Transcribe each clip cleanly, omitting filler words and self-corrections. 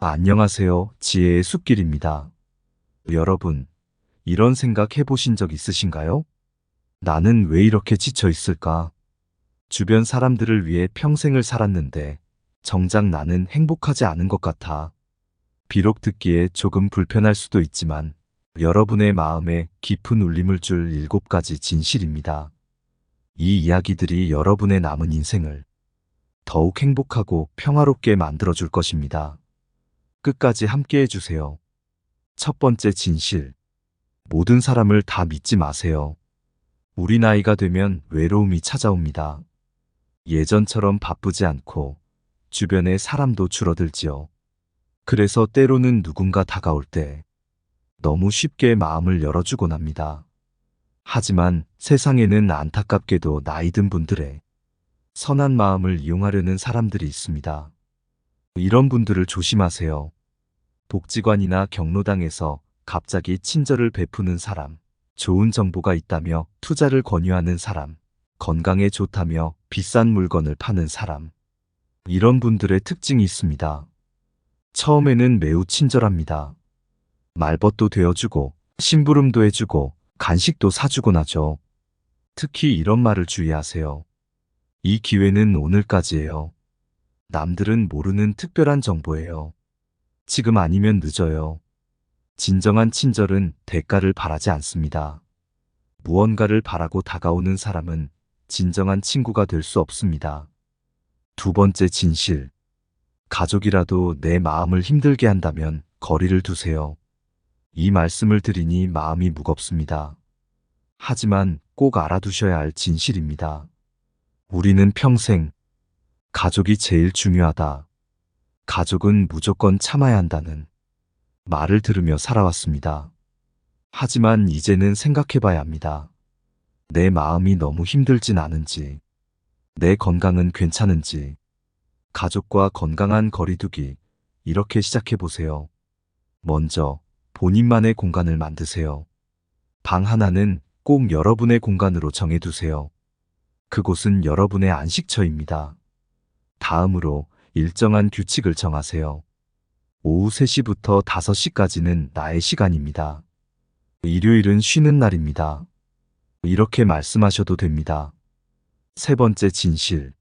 안녕하세요. 지혜의 숲길입니다. 여러분, 이런 생각 해보신 적 있으신가요? 나는 왜 이렇게 지쳐 있을까? 주변 사람들을 위해 평생을 살았는데, 정작 나는 행복하지 않은 것 같아. 비록 듣기에 조금 불편할 수도 있지만, 여러분의 마음에 깊은 울림을 줄 7가지 진실입니다. 이 이야기들이 여러분의 남은 인생을 더욱 행복하고 평화롭게 만들어줄 것입니다. 끝까지 함께 해주세요. 첫 번째 진실. 모든 사람을 다 믿지 마세요. 우리 나이가 되면 외로움이 찾아옵니다. 예전처럼 바쁘지 않고 주변에 사람도 줄어들지요. 그래서 때로는 누군가 다가올 때 너무 쉽게 마음을 열어주곤 합니다. 하지만 세상에는 안타깝게도 나이 든 분들의 선한 마음을 이용하려는 사람들이 있습니다. 이런 분들을 조심하세요. 복지관이나 경로당에서 갑자기 친절을 베푸는 사람, 좋은 정보가 있다며 투자를 권유하는 사람, 건강에 좋다며 비싼 물건을 파는 사람. 이런 분들의 특징이 있습니다. 처음에는 매우 친절합니다. 말벗도 되어주고, 심부름도 해주고, 간식도 사주곤 하죠. 특히 이런 말을 주의하세요. 이 기회는 오늘까지예요. 남들은 모르는 특별한 정보예요. 지금 아니면 늦어요. 진정한 친절은 대가를 바라지 않습니다. 무언가를 바라고 다가오는 사람은 진정한 친구가 될 수 없습니다. 두 번째 진실. 가족이라도 내 마음을 힘들게 한다면 거리를 두세요. 이 말씀을 드리니 마음이 무겁습니다. 하지만 꼭 알아두셔야 할 진실입니다. 우리는 평생 가족이 제일 중요하다. 가족은 무조건 참아야 한다는 말을 들으며 살아왔습니다. 하지만 이제는 생각해 봐야 합니다. 내 마음이 너무 힘들진 않은지, 내 건강은 괜찮은지, 가족과 건강한 거리두기, 이렇게 시작해 보세요. 먼저 본인만의 공간을 만드세요. 방 하나는 꼭 여러분의 공간으로 정해두세요. 그곳은 여러분의 안식처입니다. 다음으로 일정한 규칙을 정하세요. 오후 3시부터 5시까지는 나의 시간입니다. 일요일은 쉬는 날입니다. 이렇게 말씀하셔도 됩니다. 세 번째 진실.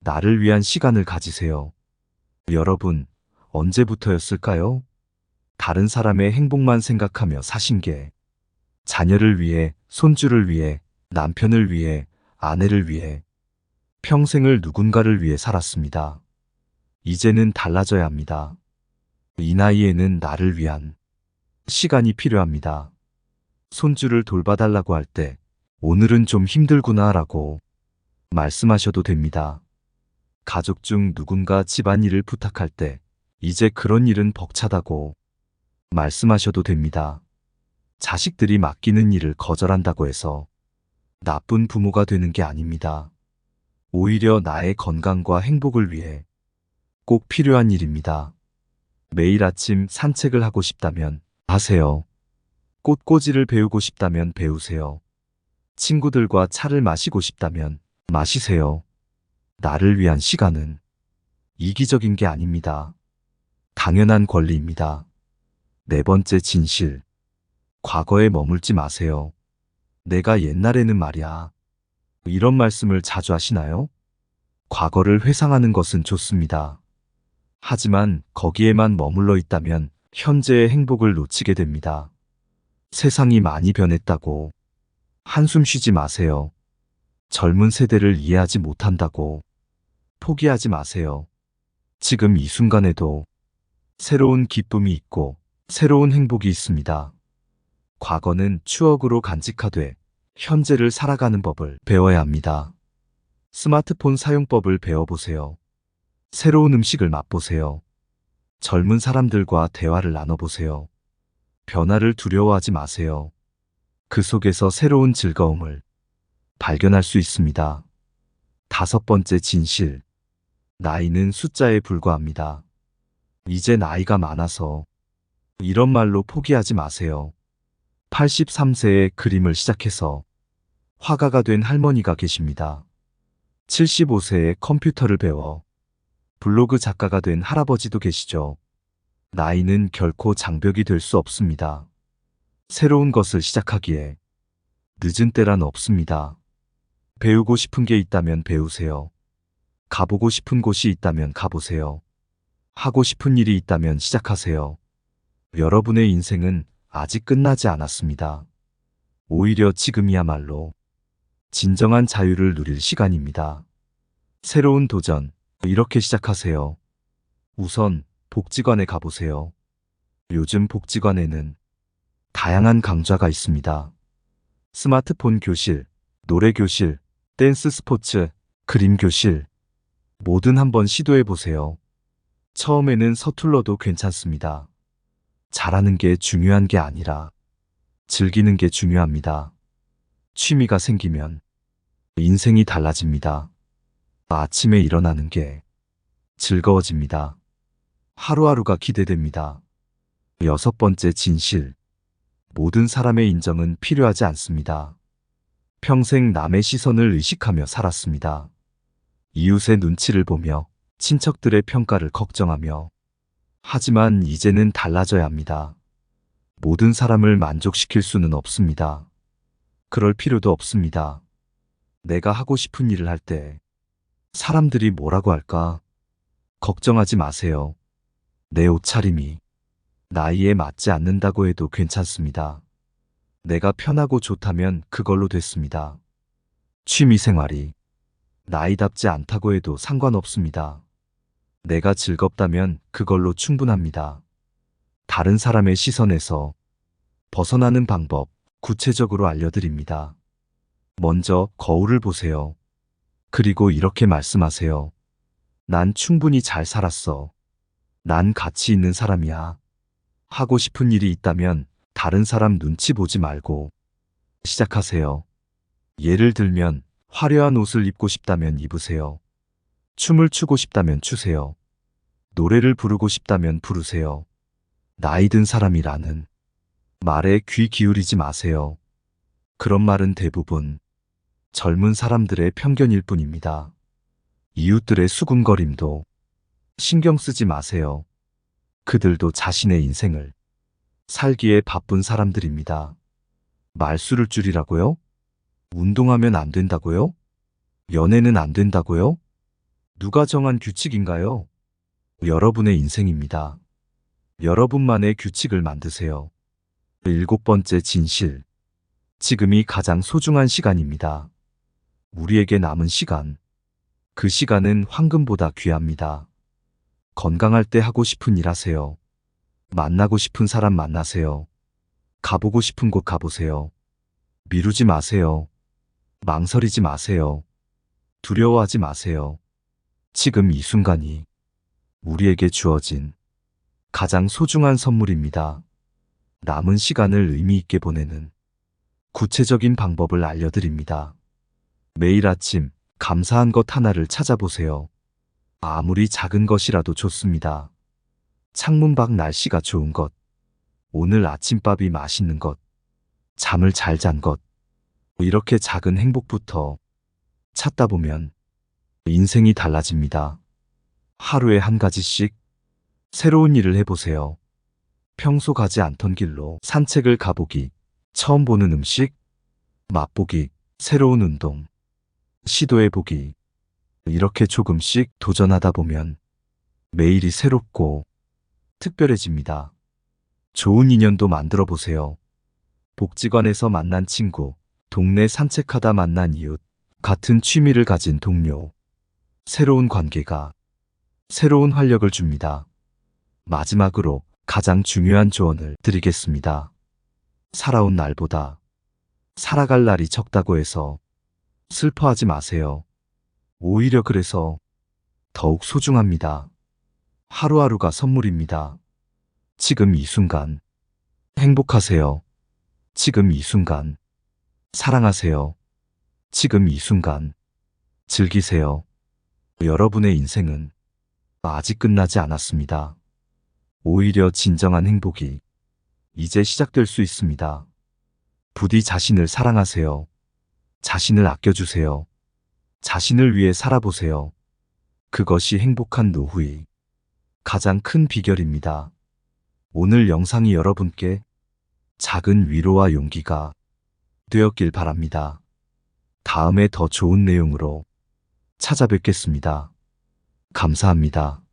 나를 위한 시간을 가지세요. 여러분, 언제부터였을까요? 다른 사람의 행복만 생각하며 사신 게 자녀를 위해, 손주를 위해, 남편을 위해, 아내를 위해, 평생을 누군가를 위해 살았습니다. 이제는 달라져야 합니다. 이 나이에는 나를 위한 시간이 필요합니다. 손주를 돌봐달라고 할 때, 오늘은 좀 힘들구나 라고 말씀하셔도 됩니다. 가족 중 누군가 집안일을 부탁할 때, 이제 그런 일은 벅차다고 말씀하셔도 됩니다. 자식들이 맡기는 일을 거절한다고 해서 나쁜 부모가 되는 게 아닙니다. 오히려 나의 건강과 행복을 위해 꼭 필요한 일입니다. 매일 아침 산책을 하고 싶다면 하세요. 꽃꽂이를 배우고 싶다면 배우세요. 친구들과 차를 마시고 싶다면 마시세요. 나를 위한 시간은 이기적인 게 아닙니다. 당연한 권리입니다. 네 번째 진실. 과거에 머물지 마세요. 내가 옛날에는 말이야. 이런 말씀을 자주 하시나요? 과거를 회상하는 것은 좋습니다. 하지만 거기에만 머물러 있다면 현재의 행복을 놓치게 됩니다. 세상이 많이 변했다고 한숨 쉬지 마세요. 젊은 세대를 이해하지 못한다고 포기하지 마세요. 지금 이 순간에도 새로운 기쁨이 있고 새로운 행복이 있습니다. 과거는 추억으로 간직하되 현재를 살아가는 법을 배워야 합니다. 스마트폰 사용법을 배워보세요. 새로운 음식을 맛보세요. 젊은 사람들과 대화를 나눠보세요. 변화를 두려워하지 마세요. 그 속에서 새로운 즐거움을 발견할 수 있습니다. 다섯 번째 진실. 나이는 숫자에 불과합니다. 이제 나이가 많아서 이런 말로 포기하지 마세요. 83세에 그림을 시작해서 화가가 된 할머니가 계십니다. 75세에 컴퓨터를 배워 블로그 작가가 된 할아버지도 계시죠. 나이는 결코 장벽이 될 수 없습니다. 새로운 것을 시작하기에 늦은 때란 없습니다. 배우고 싶은 게 있다면 배우세요. 가보고 싶은 곳이 있다면 가보세요. 하고 싶은 일이 있다면 시작하세요. 여러분의 인생은 아직 끝나지 않았습니다. 오히려 지금이야말로 진정한 자유를 누릴 시간입니다. 새로운 도전, 이렇게 시작하세요. 우선 복지관에 가보세요. 요즘 복지관에는 다양한 강좌가 있습니다. 스마트폰 교실, 노래 교실, 댄스 스포츠, 그림 교실, 뭐든 한번 시도해 보세요. 처음에는 서툴러도 괜찮습니다. 잘하는 게 중요한 게 아니라 즐기는 게 중요합니다. 취미가 생기면 인생이 달라집니다. 아침에 일어나는 게 즐거워집니다. 하루하루가 기대됩니다. 6번째 진실. 모든 사람의 인정은 필요하지 않습니다. 평생 남의 시선을 의식하며 살았습니다. 이웃의 눈치를 보며 친척들의 평가를 걱정하며. 하지만 이제는 달라져야 합니다. 모든 사람을 만족시킬 수는 없습니다. 그럴 필요도 없습니다. 내가 하고 싶은 일을 할 때 사람들이 뭐라고 할까? 걱정하지 마세요. 내 옷차림이 나이에 맞지 않는다고 해도 괜찮습니다. 내가 편하고 좋다면 그걸로 됐습니다. 취미생활이 나이답지 않다고 해도 상관없습니다. 내가 즐겁다면 그걸로 충분합니다. 다른 사람의 시선에서 벗어나는 방법 구체적으로 알려드립니다. 먼저 거울을 보세요. 그리고 이렇게 말씀하세요. 난 충분히 잘 살았어. 난 가치 있는 사람이야. 하고 싶은 일이 있다면 다른 사람 눈치 보지 말고 시작하세요. 예를 들면 화려한 옷을 입고 싶다면 입으세요. 춤을 추고 싶다면 추세요. 노래를 부르고 싶다면 부르세요. 나이 든 사람이라는 말에 귀 기울이지 마세요. 그런 말은 대부분 젊은 사람들의 편견일 뿐입니다. 이웃들의 수군거림도 신경 쓰지 마세요. 그들도 자신의 인생을 살기에 바쁜 사람들입니다. 말수를 줄이라고요? 운동하면 안 된다고요? 연애는 안 된다고요? 누가 정한 규칙인가요? 여러분의 인생입니다. 여러분만의 규칙을 만드세요. 7번째 진실. 지금이 가장 소중한 시간입니다. 우리에게 남은 시간. 그 시간은 황금보다 귀합니다. 건강할 때 하고 싶은 일 하세요. 만나고 싶은 사람 만나세요. 가보고 싶은 곳 가보세요. 미루지 마세요. 망설이지 마세요. 두려워하지 마세요. 지금 이 순간이 우리에게 주어진 가장 소중한 선물입니다. 남은 시간을 의미 있게 보내는 구체적인 방법을 알려드립니다. 매일 아침 감사한 것 하나를 찾아보세요. 아무리 작은 것이라도 좋습니다. 창문 밖 날씨가 좋은 것, 오늘 아침밥이 맛있는 것, 잠을 잘 잔 것, 이렇게 작은 행복부터 찾다 보면 인생이 달라집니다. 하루에 한 가지씩 새로운 일을 해보세요. 평소 가지 않던 길로 산책을 가보기, 처음 보는 음식, 맛보기, 새로운 운동, 시도해보기. 이렇게 조금씩 도전하다 보면 매일이 새롭고 특별해집니다. 좋은 인연도 만들어 보세요. 복지관에서 만난 친구, 동네 산책하다 만난 이웃, 같은 취미를 가진 동료. 새로운 관계가 새로운 활력을 줍니다. 마지막으로 가장 중요한 조언을 드리겠습니다. 살아온 날보다 살아갈 날이 적다고 해서 슬퍼하지 마세요. 오히려 그래서 더욱 소중합니다. 하루하루가 선물입니다. 지금 이 순간 행복하세요. 지금 이 순간 사랑하세요. 지금 이 순간 즐기세요. 여러분의 인생은 아직 끝나지 않았습니다. 오히려 진정한 행복이 이제 시작될 수 있습니다. 부디 자신을 사랑하세요. 자신을 아껴주세요. 자신을 위해 살아보세요. 그것이 행복한 노후의 가장 큰 비결입니다. 오늘 영상이 여러분께 작은 위로와 용기가 되었길 바랍니다. 다음에 더 좋은 내용으로 찾아뵙겠습니다. 감사합니다.